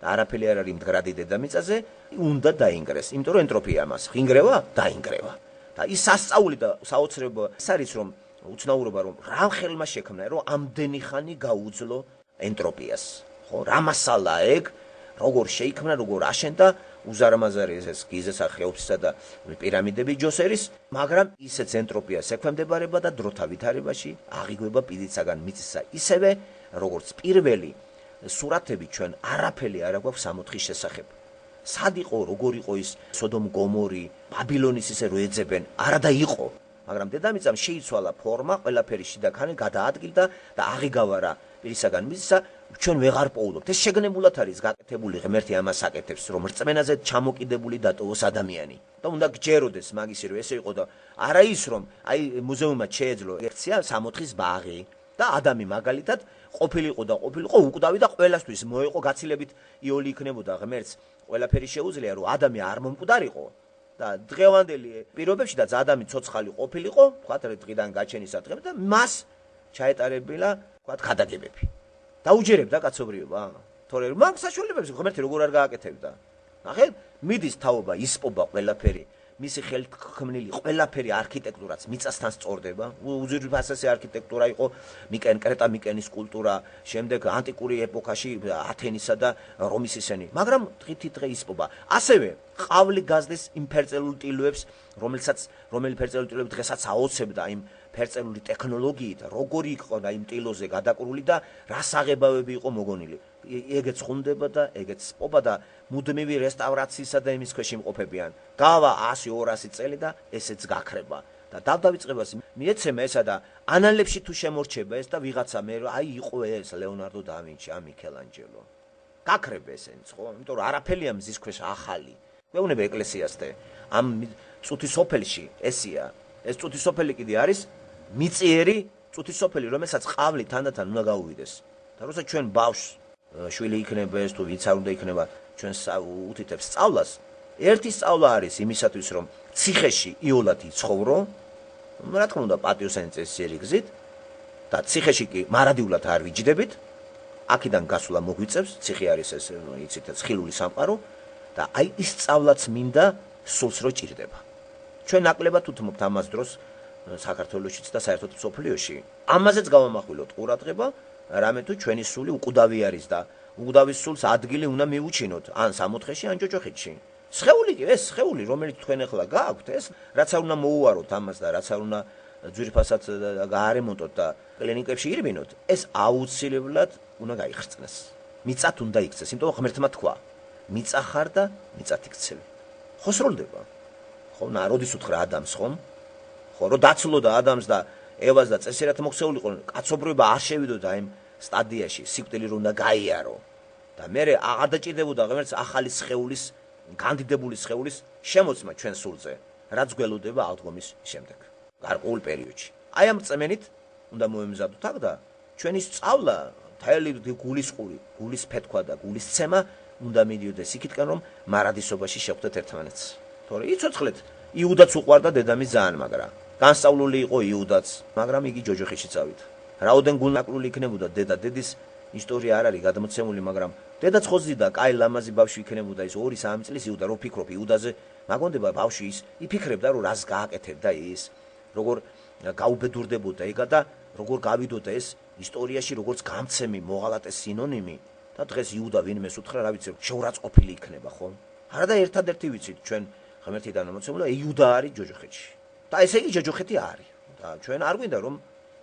არაფერი არ არის მდგრადი დედამიწაზე, უნდა დაინგრეს, იმიტომ რომ ენტროპია მას ხინგრევა, დაინგრევა. და ის სასწაული და საოცრება ის არის, რომ უცნაურობა რომ რა ხელმა შექმნა, რომ ამდენი ხანი გაუძლო ენტროპიას. ხო, რა მასალა ეგ, როგორ შეიქმნა, როგორ აშენდა უზარმაზარი ეს გიზესა ხეობსისა და პირამიდები ჯოსერის, მაგრამ ისეც ენტროპიას ექვემდებარება და დროთა ვითარებაში აღიგვება პირისაგან მიწისა ისევე, როგორც პირველი სურათები ჩვენ არაფერი არ აქვს სამოთხის შესახებ. სად იყო, როგორ იყო ის სოდომ გომორი, ბაბილონის ისე რო ეძებენ, არადა იყო, მაგრამ დედამიწამ შეიცვალა ფორმა, ყველაფერი შიდაქანი გადაადგილდა და აღიგავა პირისაგან მიწისა, ჩვენ ვეღარ პოულობთ. ეს შეგნებულად არის გაკეთებული, ღმერთი ამას აკეთებს, რომ რწმენაზე ჩამოკიდებული დატოვოს ადამიანი. და უნდა გჯეროდეს მაგისი, რომ ესე იყო და არა ის, რომ აი მუზეუმად შეეძლო ექცია სამოთხის ბაღი და ადამი მაგალითად ყოფილიყო და ყოფილიყო უკვდავი და ყველასთვის მოეყო გაცილებით იოლი იქნებოდა ღმერთს ყველაფერი შეუძლია, რომ ადამი არ მომკვდარიყო და დღევანდელი პირობებშიდაც ადამი ცოცხალი ყოფილიყო, თქვათ დღიდან გაჩენისა დღემდე და მას ჩაეტარებილა, თქვათ გადაგებები. დაუჯერებდა კაცობრიობა? თორე მაგ საშუალებებს ღმერთი როგორ არ გააკეთებდა? ნახეთ, მიდის თაობა, ისპობა ყველაფერი, მისი ხელით ქმნილი ყველაფერი არქიტექტურაც მიწასთან სწორდება. უძვირფასესი არქიტექტურა იყო კრეტა მიკენის კულტურა, შემდეგ ანტიკური ეპოქაში ათენისა და რომის ისენი. მაგრამ დღითი დღე ისპობა. ასევე ყავლი გაზდეს იმ ფერწერულ ტილოებს, რომელი ფერწერული ტილოები დღესაც აოცებდა იმ ფერწერული ტექნოლოგიით, როგორი იყო და იმ ტილოზე გადაკრული და რა საღებავები იყო მოგონილი. ეგეც ხუნდება და ეგეც სპობა და მუდმივი რესტავრაციისა და იმის ქვეშ იმყოფებიან. გავა 100-200 წელი და ესეც გაქრება. და დავდავიწყებას მიეცემა ესა და ანალებში თუ შემორჩება ეს და ვიღაცა მე აი იყო ეს ლეონარდო და ვინჩი, მიქელანჯელო. გაქრება ესენიც, ხო? იმიტომ რომ არაფერია მზის ქვეშ ახალი. გვეუბნება ეკლესიასთან. ამ წუთის სოფელში ესია. ეს წუთის სოფელი კიდე არის მიწიერი წუთის სოფელი, რომელსაც ყავლი თანდათან უნდა გაუვიდეს. და როცა ჩვენ ბავშვს შვილი იქნება ეს თუ ვინც არ უნდა იქნება ჩვენს უთითებს სწავლას. ერთი სწავლა არის იმისათვის, რომ ციხეში იოლად იცხოვრო, რა თქმა უნდა პატიოსანი წესიერი გზით და ციხეში კი მარადიულად არ ვიჯდებით. აქედან გასვლა მოგვიწევს, ციხე არის ეს, იცით, ხილული სამყარო და აი ის სწავლაც მინდა სულს რო ჭირდება. ჩვენ ნაკლებად უთმობთ ამას დროს საქართველოშიც და საერთოდ მსოფლიოში. ამაზეც გავამახვილოთ ყურადღება, რამე თუ ჩვენი სული უკვდავი არის და უკვდავის სულს ადგილი უნდა მიუჩინოთ, ან სამოთხეში, ან ჭოჭოხეთში. სხეული კი, ეს სხეული, რომელიც თქვენ ახლა გააქვთ, ეს რაც არ უნდა მოუაროთ ამას და რაც არ უნდა ძვირფასად გაარემონტოთ და კლინიკებში ირბინოთ, ეს აუცილებლად უნდა გაიხრწნეს. მიწათ უნდა იქცეს, იმიტომ რომ ღმერთმა თქვა, მიწა ხარ და მიწათ იქცევი. ხო სრულდება. ხო, როდის უთხრა ადამს, ხომ? ხო, რომ დაცლოდა ადამიანს და ევას და წესერად მოქცეულიყო, კაცობრიობა არ შევიდოდა იმ სტადიაში, სიკვდილი რომ უნდა გაიარო. და მე აღარ დაჭირდებოდა ღმერთს ახალი სხეულის, განდიდებული სხეულის შემოცმა ჩვენ სულზე, რაც გველოდება აღდგომის შემდეგ, გარკვეულ პერიოდში. აი ამ წმენით უნდა მოემზადოთ აქ და ჩვენი სწავლა, მთელი გულისყური, გულის ფეთქვა და გულის ცემა უნდა მიდიოდეს იქითკენ, რომ მარადისობაში შევხვდეთ ერთმანეთს. თორე იცოცხლეთ, იუდაც უყვარდა დედამის ძალიან, მაგრამ განსწავლული იყო იუდაც, მაგრამ იგი ჯოჯოხეთში წავიდა. რაოდენ გულნაკლული იქნებოდა დედა, დედის ისტორია არ არის გადმოცემული, მაგრამ დედაც ხო ზრდიდა, კაი ლამაზი ბავშვი იქნებოდა ის 2-3 წლის იუდა, რო ფიქრობ იუდაზე, მაგონდება ბავშვი ის იფიქრებდა, რომ რას გააკეთებდა ის, როგორ გაუბედურდებოდა ეგა და როგორ გავიდოდა ეს ისტორიაში, როგორც გამცემი, მოღალატე სინონიმი და დღეს იუდა ვინმეს უთხრა, რა ვიცი, შეურაცხყოფილი იქნება, ხო? არა და ერთადერთი ვიცით ჩვენ ღმერთიდან ამოცემულა იუდა არის ჯოჯოხეთში. და ესე იგი ჯოჯოხეთი არის. და ჩვენ არ გვინდა რომ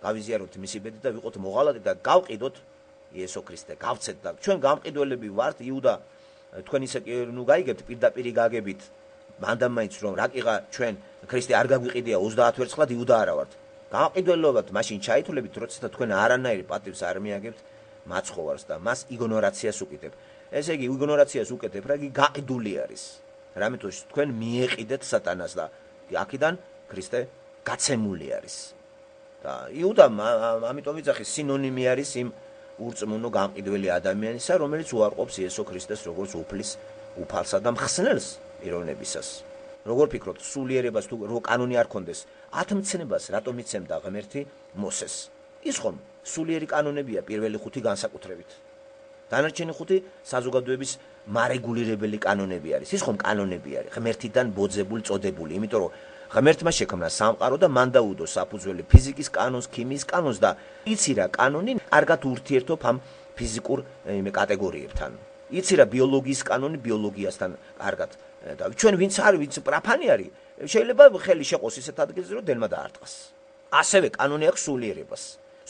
გავიზიაროთ მისი ბედი და ვიყოთ მოღალატე და გავყიდოთ იესო ქრისტე, გავცეთ და ჩვენ გამყიდველები ვართ. იუდა თქვენ ისე ნუ გაიგებთ პირდაპირ გაგებით მანდამაინც რომ რაკიღა ჩვენ ქრისტე არ გაგვიყიდია 30 ვერცხლად იუდა არა ვართ. გამყიდველობად მაშინ ჩაითვლებით, როცა თქვენ არანაირი პატივს არ მიაგებთ მაცხოვარს და მას იგნორაციას უკეთებ. ესე იგი იგნორაციას უკეთებ, რა იგი გაყიდული არის. რამეთოს თქვენ მიეყიდეთ სატანას და აქედან ქრისტე გაცემული არის. და იუდა ამიტომ იცახის სინონიმი არის იმ ურწმუნო გამყიდველი ადამიანისა, რომელიც უარყოფს იესო ქრისტეს როგორც უფლის უფალსა და მხსნელს პიროვნებისას. როგორ ფიქრობთ, სულიერებას თუ რო კანონი არ ქონდეს, ათმცნებას რატომ იცემდა ღმერთი მოსეს? ის ხომ სულიერი კანონებია პირველი 5 განსაკუთრებით. დანარჩენი 5 საზოგადოების მარეგულირებელი კანონები არის. ის ხომ კანონები არის, ღმერთიდან ბოძებული, წოდებული, იმიტომ რომ ღმერთმა შექმნა სამყარო და მან დაუდო საფუძველი ფიზიკის კანონს, ქიმიის კანონს და იცი რა კანონი კარგად ურთიერთობ ამ ფიზიკურ კატეგორიებთან. იცი რა ბიოლოგიის კანონი ბიოლოგიასთან კარგად და ჩვენ ვინც არის, ვინც პრაფანი არის, შეიძლება ხელი შეყოს ისეთ ადგილზე, რომ დელმა დაარტყას. ასევე კანონი აქვს სულიერებას.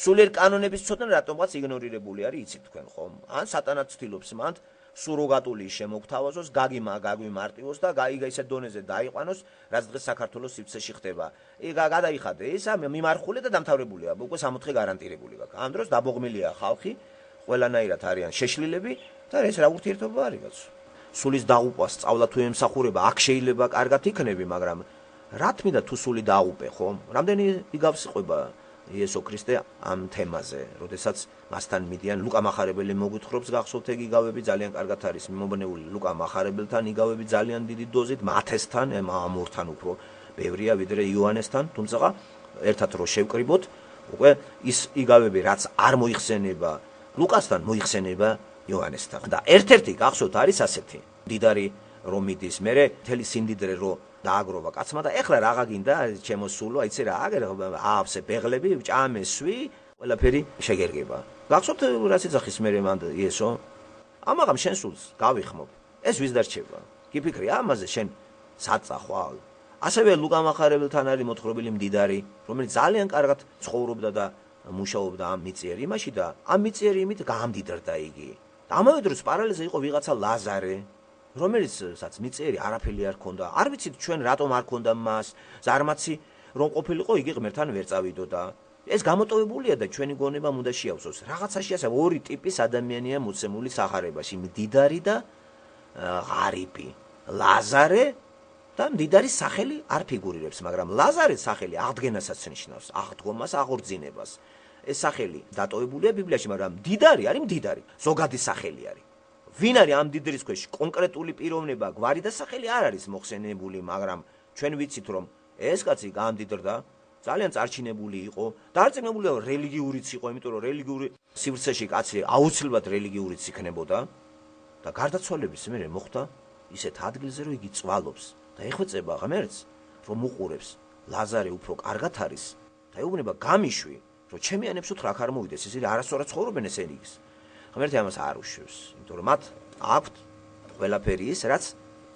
სულიერ კანონების ცოდნა რატომღაც იგნორირებული არის, იცით თქვენ ხომ? ან სატანაც ცდილობს მანდ სუროგატული შემოგთავაზოს, გაგვიმარტივოს და ისეთ დონეზე დაიყვანოს, რაც დღეს საქართველოს სივრცეში ხდება. გადაიხადე ეს მიმარხული და დამთავრებულია, უკვე 60 გარანტირებული გაქვს. ამ დროს დაბოღმილია ხალხი, ყველანაირად არიან შეშლილები და ეს რა ურთიერთობა არის კაცო? სულის დაღუპვა სწავლა თუ ემსახურება, აქ შეიძლება კარგად იქნები, მაგრამ რა თმიდა თუ სული დააღუპე, ხო? რამდენი იგავს იყვება იესო ქრისტე ამ თემაზე, როდესაც მასთან მიდიან ლუკა მახარებელი მოგვითხრობს გახსოვთ ეგ იგავები ძალიან კარგად არის მიმობნეული ლუკა მახარებელთან იგავები ძალიან დიდი დოზით მათესთან, ამ ორთან უფრო ბევრია ვიდრე იოანესთან, თუმცა ერთად რო შევკრიბოთ, უკვე ის იგავები რაც არ მოიხსენება ლუკასთან, მოიხსენება იოანესთან. და ერთ-ერთი გახსოვთ არის ასეთი. დიდარი რომ მიდის, მერე მთელი სიმდიდრე რო დააგროვა კაცმა და ეხლა რაღა გინდა ჩემო სულო, აიცი რა, აგერ აავსე ბეღლები, ჭამე სვი, ყველაფერი შეგერგება. გახსოვთ რას ეძახის მერე მანდ იესო? ამაღამ შენ სულს გავიხმობ. ეს ვის დარჩება? გიფიქრი ამაზე შენ საწა ხვალ. ასევე ლუკა მახარებელთან არის მოთხრობილი მდიდარი, რომელიც ძალიან კარგად ცხოვრობდა და მუშაობდა ამ მიწიერ იმაში და ამ მიწიერ იმით გამდიდრდა იგი. ამავე დროს პარალელზე იყო ვიღაცა ლაზარე, რომელიცაც მიწიერი არაფერი არ ქონდა. არ ვიცით ჩვენ რატომ არ ქონდა მას, ზარმაცი რომ ყოფილიყო იგი ღმერთთან ვერ წავიდოდა. ეს გამოტოვებულია და ჩვენი გონებამ უნდა შეავსოს. რაღაცაში ასე ორი ტიპის ადამიანია მოცემული სახარებაში, მდიდარი და ღარიბი. ლაზარე და მდიდარის სახელი არ ფიგურირებს, მაგრამ ლაზარის სახელი აღდგენასაც ნიშნავს, აღდგომას, აღორძინებას. ეს სახელი დატოვებულია ბიბლიაში, მაგრამ მდიდარი არის მდიდარი, ზოგადი სახელი არის. ვინ არის ამ მდიდრის ქვეშ კონკრეტული პიროვნება, გვარი და სახელი არ არის მოხსენებული, მაგრამ ჩვენ ვიცით რომ ეს კაცი გამდიდრდა, ძალიან წარჩინებული იყო, დარწმუნებული იყო რელიგიურიც იყო, იმიტომ რომ რელიგიური სივრცეში კაცი აუცილებლად რელიგიურიც იქნებოდა და გარდაცვალების მერე მოხდა ისეთ ადგილზე, რომ იგი წვალობს და ეხვეწება ღმერთს, რომ უყურებს, ლაზარე უფრო კარგად არის და ეუბნება გამიშვი, რომ ჩემიანებს უთხრ აქ არ მოვიდეს, ისინი არასწორად ცხოვრობენ ეს ენიგის. ღმერთი ამას არ უშვებს, იმიტომ რომ მათ აქვთ ყველაფერი ის, რაც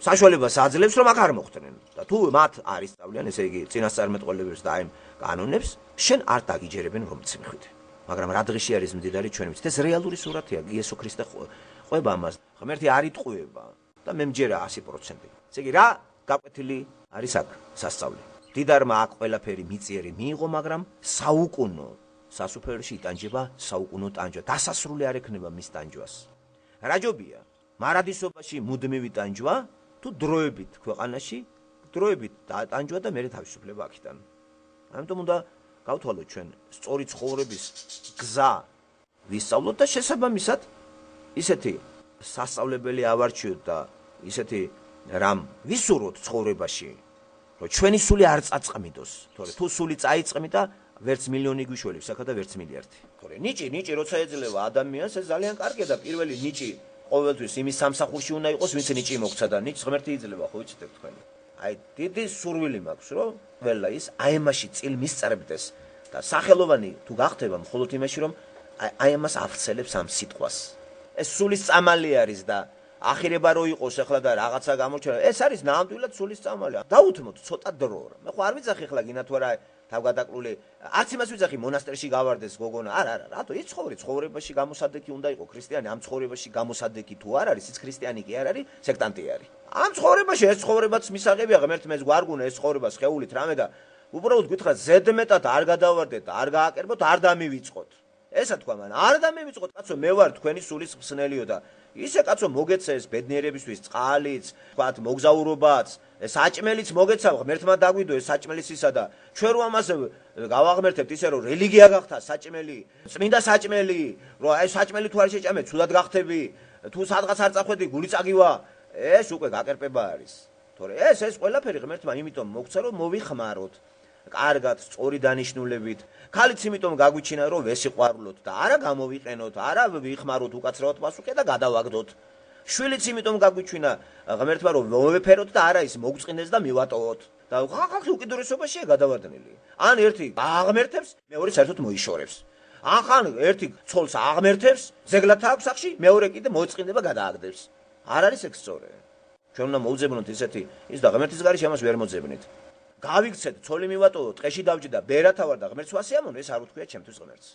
საშუალებას აძლევს, რომ აქ არ მოხდნენ. და თუ მათ არ ისწავლიან, ესე იგი წინასწარმეტყველებს და აი კანონებს, შენ არ დაგიჯერებენ რომ წიმხვიდე. მაგრამ რა დღეში არის მდიდარი ჩვენ ვიცით, ეს რეალური სურათია, იესო ქრისტე ყვება ამას. ღმერთი არ იტყუება და მე მჯერა 100%. ესე იგი რა გაკვეთილი არის აქ სასწავლი. დიდარმა აქ ყველაფერი მიწიერი მიიღო, მაგრამ საუკუნო სასუფეველში იტანჯება საუკუნო ტანჯვა. დასასრული არ ექნება მის ტანჯვას. რაჯობია, მარადისობაში მუდმივი ტანჯვა, თუ დროებით ქვეყანაში, დროებით ტანჯვა და მერე თავისუფლება აქიდან. ამიტომ უნდა გავთვალოთ ჩვენ სწორი ცხოვრების გზა ვისწავლოთ და შესაბამისად ისეთი სასწავლებელი ავარჩიოთ და ისეთი რამ ვისურვოთ ცხოვრებაში, რომ ჩვენი სული არ წაწყმიდოს. თორე თუ სული წაიწყმიდა ვერც მილიონი გვიშველებს აქა და ვერც მილიარდი. თორე ნიჭი როცა ეძლევა ადამიანს, ეს ძალიან კარგია და პირველი ნიჭი ყოველთვის იმის სამსახურში უნდა იყოს, ვინც ნიჭი მოგცა და ნიჭს ღმერთი იძლევა, ხო იცით თქვენ. აი დიდი სურვილი მაქვს, რომ ყველა ის აი ამაში წილ მისწრებდეს და სახელოვანი თუ გახდება მხოლოდ იმაში, რომ აი ამას აღწელებს ამ სიტყვას. ეს სულის წამალი არის და ახირება რო იყოს ახლა და რაღაცა გამოჩერა, ეს არის ნამდვილად სულის წამალი. დაუთმოთ ცოტა დრო. მე ხო არ ვიცახი ახლა გინდა თუ არა თავგადაკლული, არც იმას ვიცახი მონასტერში გავარდეს გოგონა. არა, რატო იცხოვრი, ცხოვრებაში გამოსადეგი უნდა იყოს ქრისტიანი, ამ ცხოვრებაში გამოსადეგი თუ არ არის, ის ქრისტიანი კი არ არის, სექტანტი არის. ამ ცხოვრებაში ეს ცხოვრებაც მისაღებია, ღმერთი მეც გვარგუნა ეს ცხოვრება შეეულით რამე და უბრალოდ გითხრა ზედმეტად არ გადავარდეთ და არ გააკერბოთ, არ დამივიწყოთ. ესა თქვა მან, არ დამივიწყოთ, კაცო, მე ვარ თქვენი სულის ხსნელიო და ისე კაცო მოგეცა ეს ბედნიერებისთვის წყალიც, თქვათ მოგზაურობაც, საჭმელიც მოგეცა, ღმერთმა დაგვიდო ეს საჭმელის ისა და ჩვენ რომ ამას გავაღმერთებთ ისე რომ რელიგია გახდა საჭმელი, წმინდა საჭმელი, რომ აი საჭმელი თუ არ შეჭამე, ცუდად გახდები, თუ სადღაც არ წახვედი, გული წაგივა, ეს უკვე გაკერპება არის. თორე ეს ყველაფერი ღმერთმა იმიტომ მოგცა რომ მოვიხმაროთ. კარგად, სწორი დანიშნულებით. ქალიც იმიტომ გაგვიჩინა, რომ ვესიყვარულოთ და არა გამოვიყენოთ, არა ვიხმაროთ უკაცრავად პასუხი და გადავაგდოთ. შვილიც იმიტომ გაგვიჩინა ღმერთმა, რომ მოვეფეროთ და არა ის მოგწყინდეს და მივატოვოთ. და ხალხი უკიდურესობაშია გადავარდნილი. ან ერთი აღმერთებს, მეორე საერთოდ მოიშორებს. ან ერთი ცოლს აღმერთებს, ზეგლად აქვს სახში, მეორე კიდე მოწყინდება გადააგდებს. არ არის ეგ სწორი. ჩვენ უნდა მოვძებნოთ ისეთი ის და ღმერთის გარეშე ამას ვერ მოძებნით. გავიქცეთ, ცოლი მივატოვო, ტყეში დავჭი და ბერათა ვარ და ღმერთს ვასიამოვნო, ეს არ უთქვია ჩემთვის ღმერთს.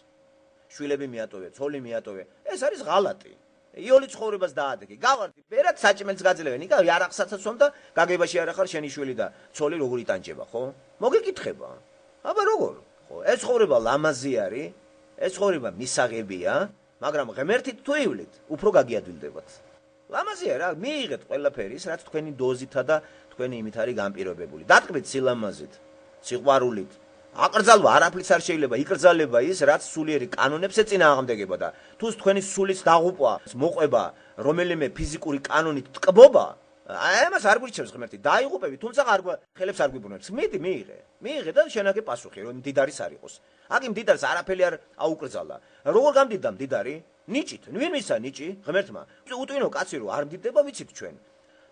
შვილები მიატოვე, ცოლი მიატოვე, ეს არის ღალატი. იოლი ცხოვრებას დაადეგე. გავარდი, ბერად საჭმელს გაძლევენ, იკავი არახსაცაც ვამ და გაგებაში არ ახარ შენი შვილი და ცოლი როგორ იტანჯება, ხო? მოგეკითხება. აბა როგორ? ხო, ეს ცხოვრება ლამაზი არის, ეს ცხოვრება მისაღებია, მაგრამ ღმერთით თუ ივლით, უფრო გაგიადვილდებათ. ლამაზია რა, მიიღეთ ყველაფერი ის, რაც თქვენი დოზითა და თქვენი იმით არის განპირობებული. დატკბეთ სილამაზით, სიყვარულით. აკრძალვა არაფრიც არ შეიძლება იკრძალება ის, რაც სულიერი კანონებს ეწინააღმდეგება და თუ თქვენი სულის დაღუპვა, მოყვება, რომელიმე ფიზიკური კანონით ტკბობა, ამას არ გვირჩევს ღმერთი. დაიღუპები, თუმცა ხელებს არ გვიბრუნებს. მიიღე და შენაგე პასუხი, რომ მდიდარის არ იყოს. აქ იმ მდიდარს არაფერი არ აუკრძალა. როგორ გამდიდა მდიდარი? ნიჭით. ვინ მისცა ნიჭი? ღმერთმა. უტვინო კაცი რო არ მდიდდება, ვიცით ჩვენ.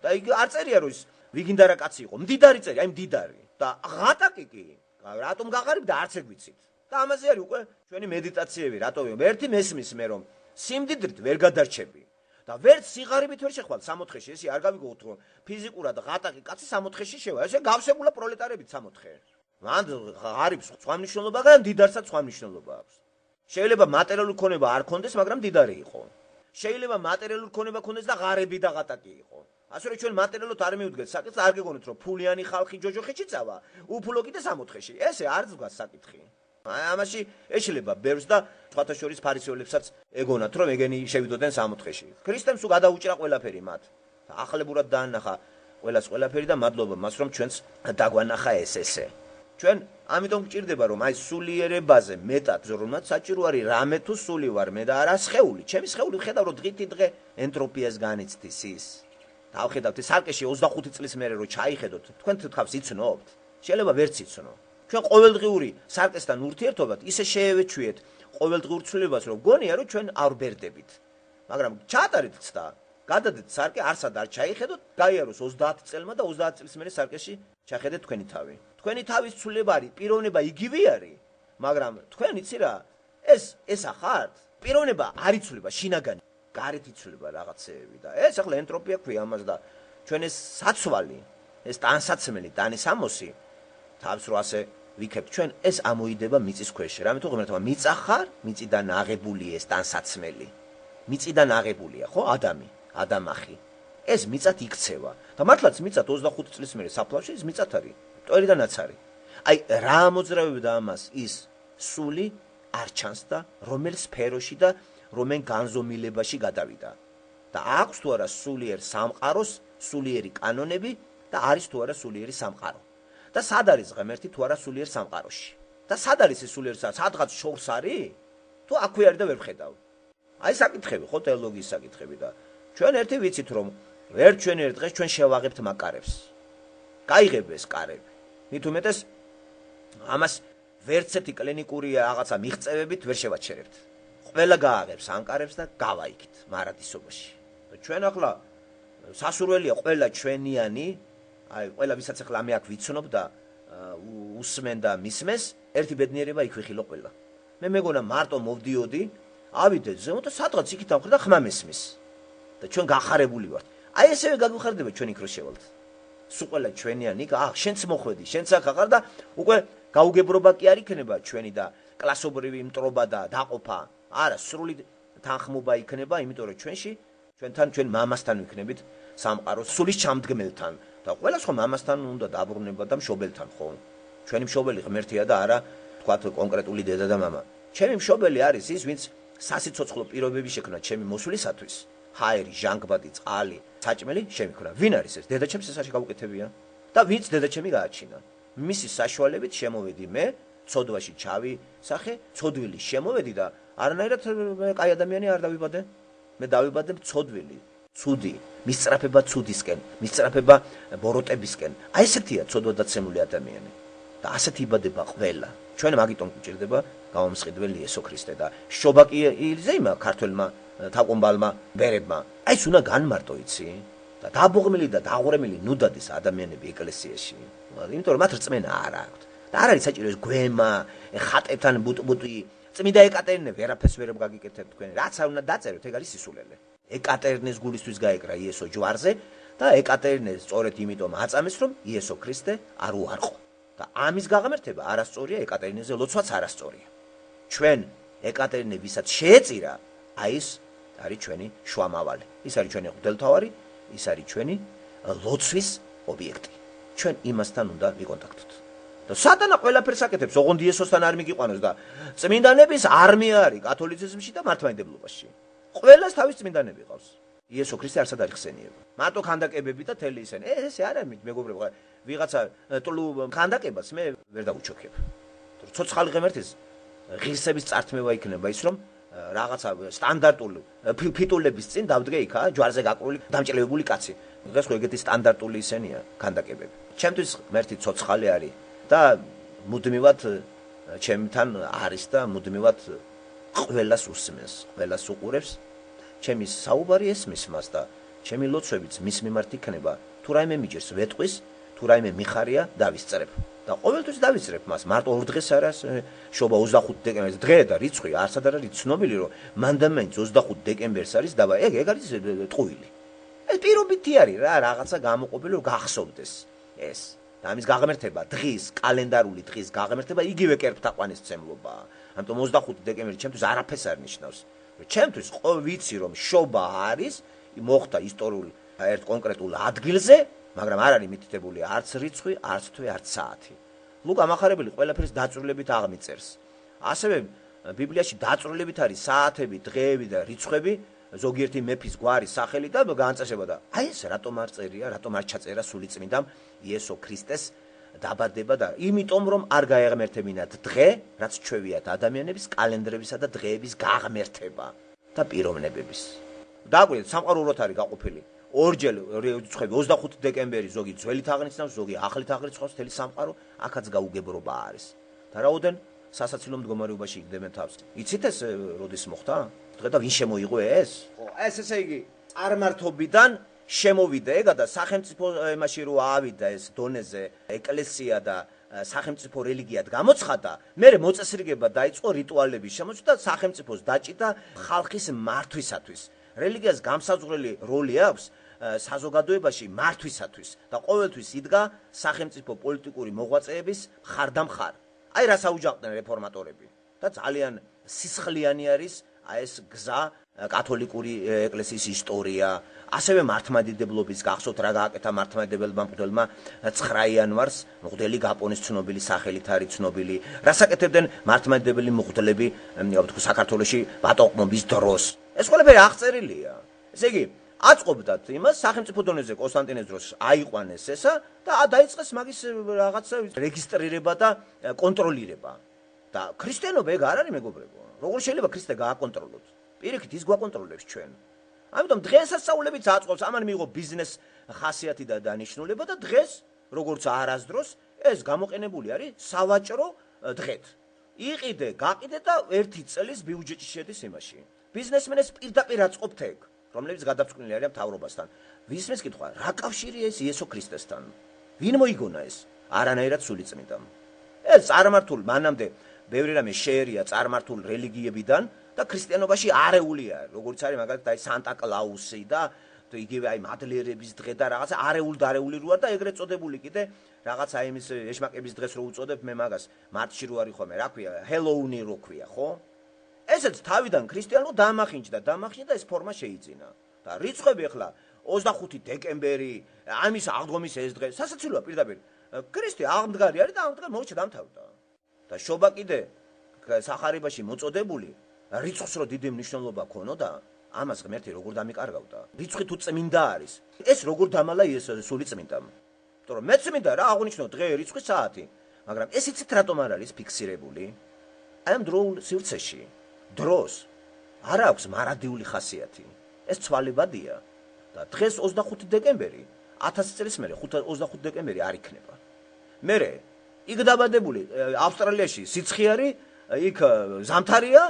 და იქ არ წერია რომ ის ვიგინდა რა კაცი იყო. მდიდარი წერია, აი მდიდარი. და ღატაკი კი რატომ გაღარიბ და არც ეგ ვიცით. და ამაზე არის უკვე ჩვენი მედიტაციები, რატომ ერთი მესმის მე რომ სიმდიდრით ვერ გადარჩები და ვერც სიღარიბით ვერ შეხვალ 64-ში, ესე არ გავიგოთ რომ ფიზიკურად ღატაკი კაცი 64-ში შევა, ესე გავსებულა პროლეტარებით 64. მან ღარიბს სხვა მნიშვნელობა აქვს, მდიდარსაც სხვა მნიშვნელობა აქვს. შეიძლება მატერიალური ქონება არ ქონდეს, მაგრამ მდიდარი იყო. შეიძლება მატერიალური ქონება ქონდეს და ღარიბი და ღატაკი იყო. ასე რომ ჩვენ მატერიალურად არ მივდგეთ საკითხს, არ გეგონეთ რომ ფულიანი ხალხი ჯოჯოხეთში წავა, უფლო კიდე 64-ში. ესე არ ზღას საკითხი. ამაში ეშლება ბევრს და სხვათა შორის ფარისეულებსაც ეგონათ რომ ეგენი შევიდოდნენ 64-ში. ქრისტემ სულ გადაუჭრა ყველაფერი მათ. ახლებურად დაანახა ყველას ყველაფერი და მადლობა მას რომ ჩვენს დაგვანახა ესე. ჩვენ ამიტომ გვჭირდება რომ აი სულიერებაზე მეტად ზრუნვაც საჭირო არის რამე თუ სული ვარ მე და არა სხეული. ჩემი სხეული ხედავ რომ დღითი დღე ენტროპიას განიცდის ის. დავხედავთ ეს სარკეში 25 წლის მერე რო ჩაიხედოთ, თქვენ თვითონს იცნობთ. შეიძლება ვერც იცნო. ჩვენ ყოველდღიური სარკესთან ურთიერთობად ისე შეევეჩვიეთ ყოველდღიურ ცვლილებას, რომ გონია რომ ჩვენ არ ვბერდებით. მაგრამ ჩაატარეთ ცდა, გადადეთ სარკე, არსად არ ჩაიხედოთ, გაიაროს 30 წელმა და 30 წლის მერე სარკეში ჩახედეთ თქვენი თავი. თქვენი თავის ცვლილება არის, პიროვნება იგივე არის, მაგრამ თქვენ იცი რა, ეს ახართ. პიროვნება არ იცვლება შინაგანი. გარეთ იცვლება რაღაცეები და ეს ახლა ენტროპია ქვია ამას და ჩვენ ეს საცვალი, ეს ტანსაცმელი, ტანის ამოსი თავს რო ასე ვიქებთ ჩვენ ეს ამოიდება მიწის ქვეშ. რამე თუ ღმერთმა მიწა ხარ, მიწიდან აღებული ეს ტანსაცმელი. მიწიდან აღებულია, ხო? ადამახი. ეს მიწად იქცევა და მართლაც მიწად 25 წლის მერე საფლავში ეს მიწად არის, მტვერიდანაც არის. აი რა მოძრავებდა ამას ის სული არ ჩანს და რომელ სფეროში და რომენ განზომილებაში გადავიდა და აქვს თუ არა სულიერ სამყაროს სულიერი კანონები და არის თუ არა სულიერი სამყარო და სად არის ღმერთი თუ არა სულიერ სამყაროში და სად არის ეს სულიერ სადღაც შორს არის თუ აქვე არის და ვერ ვხედავ. აი საკითხები ხო თეოლოგიის საკითხები და ჩვენ ერთი ვიცით რომ ვერ ჩვენ ერთ დღეს ჩვენ შევაღებთ მაკარებს. გაიღებ ეს კარები. მით უმეტეს ამას ვერც ერთი კლინიკური რაღაცა მიღწევებით ვერ შევაჩერებთ. ყველა გააღებს ანკარებს და გავაიქით მარადისობაში. ჩვენ ახლა სასურველია ყველა ჩვენიანი, აი ყველა ვისაც ახლა მე აქ ვიცნობ და უსმენ და მისმეს, ერთი ბედნიერება იქვიხილო ყველა. მე მეგონა მარტო მოვდიოდი, ავიდე ზემოთ და სადღაც იქით ამხარ და ხმა მესმის. და ჩვენ გახარებული ვართ. აი ესევე გაგვიხარდება ჩვენ იქ რო შევალთ. სულ ყველა ჩვენიანი, შენც მოხვედი, შენც აქ ახარ და უკვე გაუგებრობა კი არ იქნება ჩვენი და კლასობრივი მტრობა და დაყოფა. არა, სრული თანხმობა იქნება, იმიტომ რომ ჩვენთან ჩვენ მამასთან ვიქნებით სამყაროს სულის ჩამდგმელთან და ყველა სხვა მამასთან უნდა დაბრუნება და მშობელთან, ხო? ჩვენი მშობელი ღმერთია და არა თქვათ კონკრეტული დედა და მამა. ჩემი მშობელი არის ის, ვინც სასიცოცხლო პირობები შექმნა ჩემი მოსვლისათვის. ჰაერი, ჟანგბადი, წყალი, საჭმელი შემიქმნა. ვინ არის ეს? დედაჩემს ეს არ შეგავუკეთებია და ვინც დედაჩემი გააჩინა. მისი საშუალებით შემოვედი მე, ცოდვაში ჩავისახე, ცოდვილი შემოვედი და არანაირად კაი ადამიანი არ დავიბადე. მე დავიბადე ცოდვილი, ცუდი, მისწრაფება ცუდისკენ, მისწრაფება ბოროტებისკენ. აი ესეთია ცოდვადაცემული ადამიანი. და ასეთ იბადება ყველა. ჩვენ მაგიტომ გვჭირდება გამომსყიდველი იესო ქრისტე და შობა კი იზეიმა ქართველმა თაყვანბალმა ბერებმა. აი ეს უნდა განმარტო იცი და დაბოღმილი და დაღურემილი ნუდადის ადამიანები ეკლესიაში. იმიტომ რომ მათ რწმენა არ აქვთ. და არ არის საჭირო ეს გვემა, ხატებთან ბუტბუტი, წმინდა ეკატერინე ვერაფერს ვერ გაგიკეთებთ თქვენ. რაც არ უნდა დაწეროთ, ეგ არის სისულელე. ეკატერინეს გულისთვის გაეკრა იესო ჯვარზე და ეკატერინე სწორედ იმიტომ აწამეს რომ იესო ქრისტე არ უარყო. და ამის გაღმერთება არასწორია, ეკატერინეზე ლოცვაც არასწორია. ჩვენ ეკატერინე ვისაც შეეწირა, აი ეს არის ჩვენი შუამავალი. ის არის ჩვენი ღვთელმთავარი, ის არის ჩვენი ლოცვის ობიექტი. ჩვენ იმასთან უნდა ვიკონტაქტოთ. და სატანა ყველაფერს აკეთებს, ოღონდ იესოსთან არ მიგიყვანოს და წმინდანების არმია არის კათოლიციზმში და მართლმადიდებლობაში. ყველას თავის წმინდანები ყავს. იესო ქრისტე არსად არ იხსენიება. მარტო ხანდაკებები და თელი ისენი. ესე არ არის მეგობრებო, ვიღაცა ტლუ ხანდაკებას მე ვერ დავუჩოქებ. ცოცხალი ღმერთის ღირსების წართმევა იქნება ის რომ რაღაცა სტანდარტული ფიტულების წინ დავდგე იქა ჯვარზე გაკრული დამჭრელებული კაცი. დღეს ხო ეგეთი სტანდარტული ისენია ხანდაკებები. ჩემთვის ღმერთი ცოცხალი არის და მუდმივად ჩემთან არის და მუდმივად ყველას უსმენს, ყველას უყურებს. ჩემი საუბარი ესმის მას და ჩემი ლოცვებიც მის მიმართ იქნება. თუ რაიმე მიჭირს ვეტყვის, თუ რაიმე მიხარია დავისწრებ. და ყოველთვის დავისწრებ მას. მარტო ორ დღეს არა, შობა 25 დეკემბერს დღე და რიცხვი არსად არ არის ცნობილი რომ მანდამენტს 25 დეკემბერს არის და ეგ არის ტყუილი. ეს პირობითი არის რა, რაღაცა გამოყოფილი რომ გახსოვდეს ეს. და ამის გაღმერთება დღის, კალენდარული დღის გაღმერთება იგივე კერპთაყვანისმცემლობაა. ამიტომ 25 დეკემბერი ჩემთვის არაფერს არ ნიშნავს. ჩემთვის ვიცი რომ შობა არის მოხდა ისტორიულ ერთ კონკრეტულ ადგილზე, მაგრამ არ არის მითითებული არც რიცხვი, არც თვე, არც საათი. ლუკა მახარებელი ყველაფერს დაწვრილებით აღმიწერს. ასევე ბიბლიაში დაწვრილებით არის საათები, დღეები და რიცხვები, ზოგიერთი მეფის გვარის სახელი და განწესება და აი ეს რატომ არ წერია, რატომ არ ჩაწერა სულიწმიდამ იესო ქრისტეს დაბადება და იმიტომ რომ არ გაეღმერთებინათ დღე, რაც ჩვევიათ ადამიანების კალენდრებისა და დღეების გაღმერთება და პიროვნებების. დააკვირდეთ, სამყარო არის გაყოფილი. ორჯერ რიცხვები 25 დეკემბერი ზოგი ძველი თაღრიცხვს, ზოგი ახალი თაღრიცხვს, თელი სამყარო აქაც გაუგებრობა არის. და რაოდენ სასაცილო მდგომარეობაში იგდებენ თავს. იცით ეს როდის მოხდა? დღე და ვინ შემოიღო ეს? ეს ესე იგი წარმართობიდან შემოვიდა ეგა და სახელმწიფო იმაში რო ავიდა ეს დონეზე ეკლესია და სახელმწიფო რელიგიად გამოცხადა, მერე მოწესრიგება დაიწყო რიტუალების შემოწმება და სახელმწიფოს დაჭიდა ხალხის მართვისათვის. რელიგიას გამსაზღვრელი როლი აქვს საზოგადოებაში მართვისათვის და ყოველთვის იდგა სახელმწიფო პოლიტიკური მოღვაწეების მხარდამხარ. აი რას აუჯანყდნენ რეფორმატორები და ძალიან სისხლიანი არის ეს გზა კათოლიკური ეკლესიის ისტორია, ასევე მართლმადიდებლობის გახსოვთ რა გააკეთა მართლმადიდებელმა მღვდელმა 9 იანვარს, მღვდელი გაპონის ცნობილი სახელით არის ცნობილი. რას აკეთებდნენ მართლმადიდებელი მღვდლები საქართველოში ბატონყმობის დროს? ეს ყველაფერი აღწერილია. ესე იგი, აწყობდათ იმას სახელმწიფო დონეზე კონსტანტინეს დროს აიყვანეს ესა და დაიწყეს მაგის რაღაცა რეგისტრირება და კონტროლირება. და ქრისტიანობა ეგ არ არის მეგობრებო. როგორ შეიძლება ქრისტე გააკონტროლოთ? პირიქით ის გვაკონტროლებს ჩვენ. ამიტომ დღესასწაულებიც აწყობს, ამან მიიღო ბიზნეს ხასიათი და დანიშნულება და დღეს, როგორც არასდროს, ეს გამოყენებული არის სავაჭრო დღეთ. იყიდე, გაყიდე და 1 წლის ბიუჯეტი შედის იმაში. ბიზნესმენებს პირდაპირ აწყობთ ეგ, რომლებიც გადაწყვეტილი არიან მთავრობასთან. ვისმის კითხვა, რა კავშირია ეს იესო ქრისტესთან? ვინ მოიგონა ეს? არანაირად სულიწმიდამ. ეს წარმართულ მანამდე ბევრი რამე შეერია წარმართულ რელიგიებიდან და ქრისტიანობაში არეულია, როგორც არის მაგალითად აი სანტა კლაუსი და იგივე აი მადლიერების დღე და რაღაცა არეული როა და ეგრეთ წოდებული კიდე რაღაცა იმის ეშმაკების დღეს რო უწოდებ მე მაგას მარტში რო არის ხოლმე, რა ქვია, ჰელოუინი რო ქვია, ხო? ესეც თავიდან ქრისტიანულ დამახინჯდა და ეს ფორმა შეიძინა. და რიცხვები ახლა 25 დეკემბერი, ამის აღდგომის ეს დღე, სასაცილოა პირდაპირ. ქრისტე აღმდგარი არის და აღმდგარ მოუჩა დამთავრდა. და შობა კიდე სახარებაში მოწოდებული რიცხვს რო დიდი მნიშვნელობა ქონოდა, ამას ღმერთი როგორ დამიკარგავდა. რიცხვი თუ წმინდა არის, ეს როგორ დამალა სულიწმიდამ. იმიტომ რომ მეწმინდა რა აღნიშნო დღე, რიცხვი, საათი, მაგრამ ეს იცით რატომ არ არის ფიქსირებული? აი ამ დროულ სივრცეში დროს არ აქვს მარადიული ხასიათი. ეს ცვალებადია და დღეს 25 დეკემბერი 1000 წლის მერე 25 დეკემბერი არ იქნება. მერე იქ დაბადებული ავსტრალიაში სიცხიარი, იქ ზამთარია,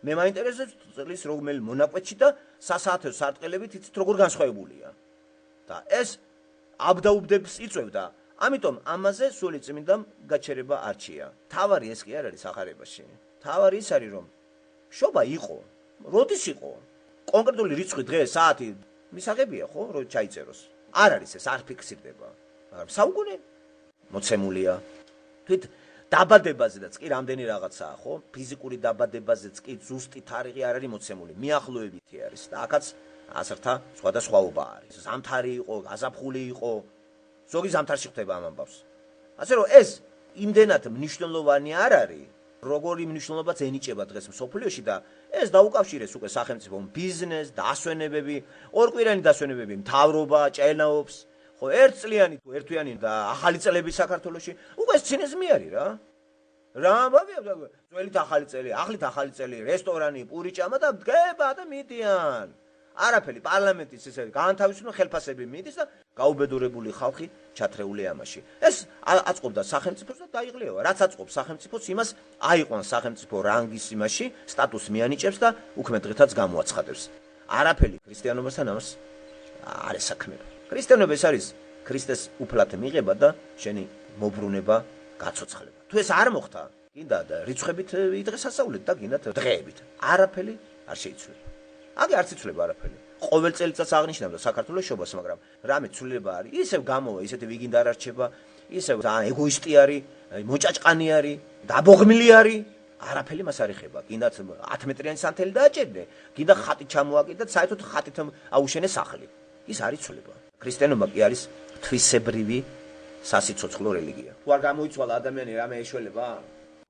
მე მაინტერესებს წლის რომელი მონაკვეთში და სასაათო სარტყელებით იცით როგორ განსხვავებულია. და ეს აბდაუბდებს იწევდა. ამიტომ ამაზე სული წმინდამ გაჩერება არჩია. თავარი ეს კი არ არის ახარებაში. თავარი ის არის რომ შობა იყო, როდის იყო? კონკრეტული რიცხვი დღე, საათი მისაღებია ხო, რომ ჩაიწეროს. არ არის ეს, არ ფიქსირდება. მაგრამ საუკუნე მოცემულია. თვით დაბადებაზეც კი რამდენი რაღაცაა, ხო? ფიზიკური დაბადებაზეც კი ზუსტი თარიღი არ არის მოცემული, მიახლოებითი არის და აქაც ასრთა სხვადასხვაობა არის. ზამთარი იყო, გაზაფხული იყო. ზოგი ზამთარში ხდება ამ ამბავს. ასე რომ ეს იმდენად მნიშვნელოვანი არ არის, როგორი მნიშვნელობაც ენიჭება დღეს მსოფლიოში და ეს დაუკავშირეს უკვე სახელმწიფო ბიზნეს, დასვენებები, ორკვირიანი დასვენებები, მთავრობა ჭენაობს, ხო, ერთწლიანი თუ ერთვიანი და ახალი წლები საქართველოში, უკვე ეს ცინიზმი არის რა. რა ამბავია, ძველით ახალი წელი, ახლით ახალი წელი, რესტორანი, პური ჭამა და დგება და მიდიან. არაფერი პარლამენტის ესე განთავისუფლებული ხელფასები მიდის და გაუბედურებული ხალხი ჩათრეული ამაში. ეს აწყობდა სახელმწიფოს და დაიღლიევა. რაც აწყობს სახელმწიფოს, იმას აიყვანს სახელმწიფო რანგის იმაში, სტატუსს მიანიჭებს და უქმე დღითაც გამოაცხადებს. არაფერი ქრისტიანობასთან ამას არ ესაქმება. ქრისტიანობა ეს არის ქრისტეს უფლად მიღება და შენი მობრუნება, გაცოცხლება. თუ ეს არ მოხდა, კიდე რიცხვებით იდღესასწაულეთ და კიდე დღეებით. არაფერი არ შეიცვლება. აგი არც იცვლება არაფერი. ყოველ წელიწადს აღნიშნავდა საქართველოს შობას, მაგრამ რამე ცვლილება არის. ისევ გამოვა, ისეთი ვიგინდა არ არჩება, ისევ ძალიან ეგოისტი არის, მოჭაჭყანი არის, დაბოღმილი არის. არაფერი მას არ ეხება. კიდაც 10 მეტრიანი სანთელი დააჭერდე, კიდე ხატი ჩამოაკიდა, საერთოდ ხატით აუშენე სახლი. ის არ იცვლება. ქრისტიანობა კი არის თვისებრივი სასიცოცხლო რელიგია. თუ არ გამოიცვალა ადამიანი რამე ეშველება?